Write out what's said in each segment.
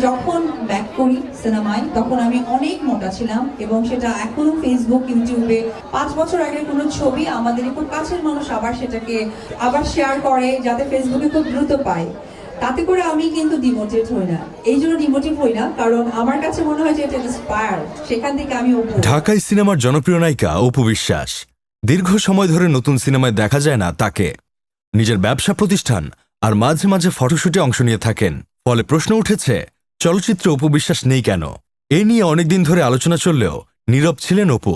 যখন ব্যাক করি সিনেমায় তখন আমি অনেক মোটা ছিলাম এবং সেটা এখনো ফেসবুক ইউটিউবে 5 বছর আগের কোনো ছবি আমাদের খুব কাছের মানুষ আবার সেটাকে আবার শেয়ার করে যাতে ফেসবুকে খুব দ্রুত পায়। তাতে করে আমি কিন্তু ডিমোটিভেট হই না। এই জন্য ডিমোটিভ হই না কারণ আমার কাছে মনে হয় যে এটা ইন্সপায়ার, সেখান থেকে আমি ঢাকাই সিনেমার জনপ্রিয় নায়িকা অপু বিশ্বাস। দীর্ঘ সময় ধরে নতুন সিনেমায় দেখা যায় না তাকে। নিজের ব্যবসা প্রতিষ্ঠান আর মাঝে মাঝে ফটোশুটে অংশ নিয়ে থাকেন। ফলে প্রশ্ন উঠেছে, চলচ্চিত্রে অপু বিশ্বাস নেই কেন? এ নিয়ে অনেকদিন ধরে আলোচনা চললেও নীরব ছিলেন অপু।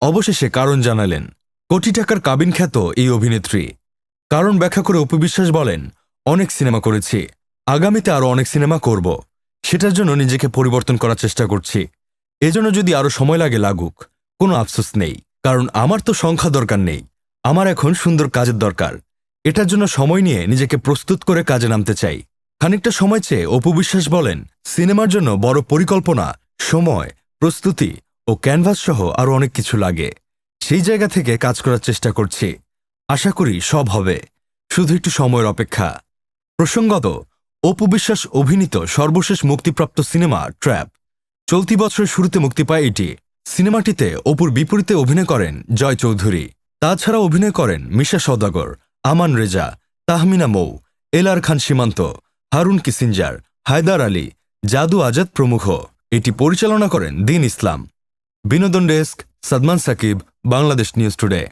অবশেষে কারণ জানালেন। কোটি টাকার কাবিন খ্যাত এই অভিনেত্রী কারণ ব্যাখ্যা করে অপু বিশ্বাস বলেন, অনেক সিনেমা করেছি, আগামীতে আরও অনেক সিনেমা করব। সেটার জন্য নিজেকে পরিবর্তন করার চেষ্টা করছি। এজন্য যদি আরও সময় লাগে লাগুক, কোনো আফসোস নেই, কারণ আমার তো সংখ্যা দরকার নেই, আমার এখন সুন্দর কাজের দরকার। এটার জন্য সময় নিয়ে নিজেকে প্রস্তুত করে কাজে নামতে চাই। খানিকটা সময় চেয়ে অপু বিশ্বাস বলেন, সিনেমার জন্য বড় পরিকল্পনা, সময়, প্রস্তুতি ও ক্যানভাস সহ আরও অনেক কিছু লাগে। সেই জায়গা থেকে কাজ করার চেষ্টা করছি। আশা করি সব হবে, শুধু একটু সময়ের অপেক্ষা। প্রসঙ্গত, অপু বিশ্বাস অভিনীত সর্বশেষ মুক্তিপ্রাপ্ত সিনেমা ট্র্যাপ চলতি বছরের শুরুতে মুক্তি পায় এটি। সিনেমাটিতে অপুর বিপরীতে অভিনয় করেন জয় চৌধুরী। তাছাড়া অভিনয় করেন মিশা সওদাগর, আমান রেজা, তাহমিনা মৌ, এলআর খান সীমান্ত, হারুন কিসিঞ্জার, হায়দার আলী, জাদু আজাদ প্রমুখ। এটি পরিচালনা করেন দীন ইসলাম। বিনোদন desk, Sadman Sakib, Bangladesh news today.